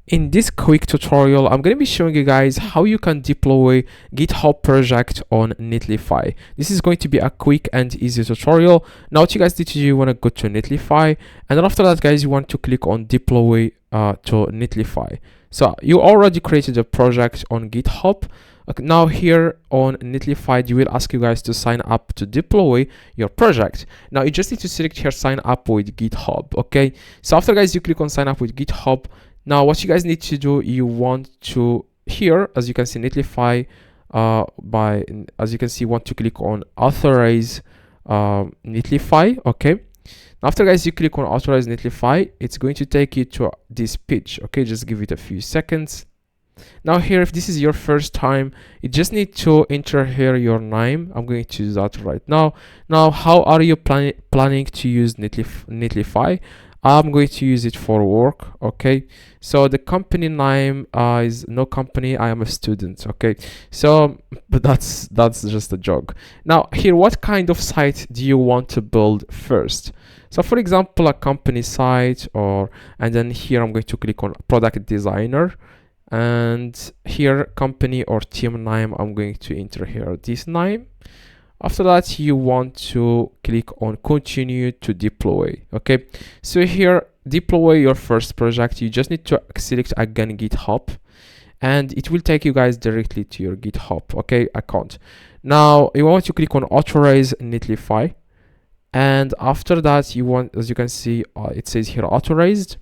In this quick tutorial, I'm going to be showing you guys how you can deploy GitHub project on Netlify. This is going to be a quick and easy tutorial. Now what you guys need to do, you want to go to Netlify, and then after that guys, you want to click on deploy to Netlify. So you already created a project on GitHub. Okay, now here on Netlify, you will ask you guys to sign up to deploy your project. Now you just need to select here sign up with GitHub. Okay, so after guys you click on sign up with GitHub. Now what you guys need to do, you want to here, as you can see, Netlify as you can see, want to click on authorize Netlify. Okay, after guys you click on authorize Netlify, it's going to take you to this page. Okay, just give it a few seconds. Now here, if this is your first time, you just need to enter here your name. I'm going to do that right now. Now how are you planning to use Netlify? I'm going to use it for work. Okay, so the company name is no company, I am a student. Okay, so but that's just a joke. Now here, what kind of site do you want to build first? So for example, a company site, and then here I'm going to click on product designer, and here company or team name, I'm going to enter here this name. After that, you want to click on continue to deploy. Okay, so here deploy your first project, you just need to select again GitHub, and it will take you guys directly to your GitHub account. Now you want to click on authorize Netlify, and after that you want, as you can see, it says here authorized.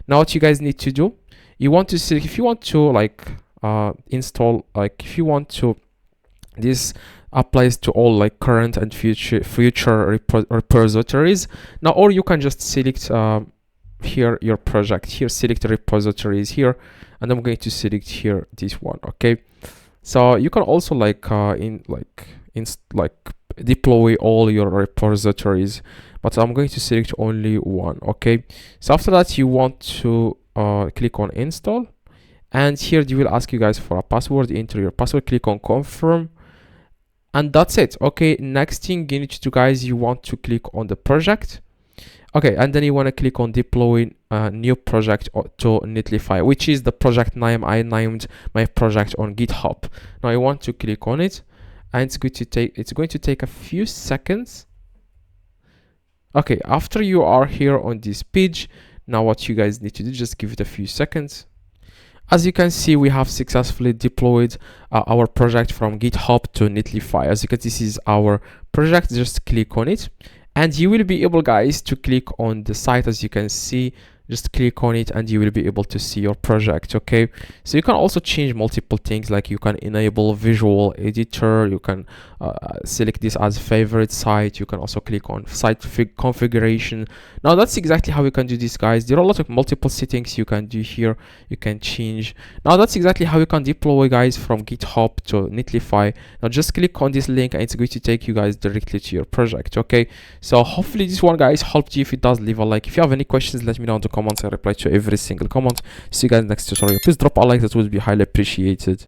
Now what you guys need to do, you want to select if you want to install, if you want to, this applies to all current and future repositories. Now, or you can just select here your project, here select repositories here, and I'm going to select here this one. Okay, so you can also deploy all your repositories, but I'm going to select only one. Okay, so after that you want to click on install, and here they will ask you guys for a password. Enter your password, click on confirm, and that's it. Okay, next thing you need to do guys, you want to click on the project. Okay, and then you want to click on deploy a new project to Netlify, which is the project name I named my project on GitHub. Now I want to click on it, and it's going to take a few seconds. Okay, after you are here on this page, now what you guys need to do, just give it a few seconds. As you can see, we have successfully deployed our project from GitHub to Netlify. As you can see, this is our project. Just click on it, and you will be able guys to click on the site. As you can see, just click on it and you will be able to see your project. Okay, so you can also change multiple things, like you can enable visual editor, you can select this as favorite site, you can also click on site configuration. Now that's exactly how you can do this guys. There are a lot of multiple settings you can do here, you can change. Now that's exactly how you can deploy guys from GitHub to Netlify. Now just click on this link and it's going to take you guys directly to your project. Okay, so hopefully this one guys helped you. If it does, leave a like. If you have any questions, let me know in the comments. I reply to every single comment. See you guys next tutorial. Please drop a like, that would be highly appreciated.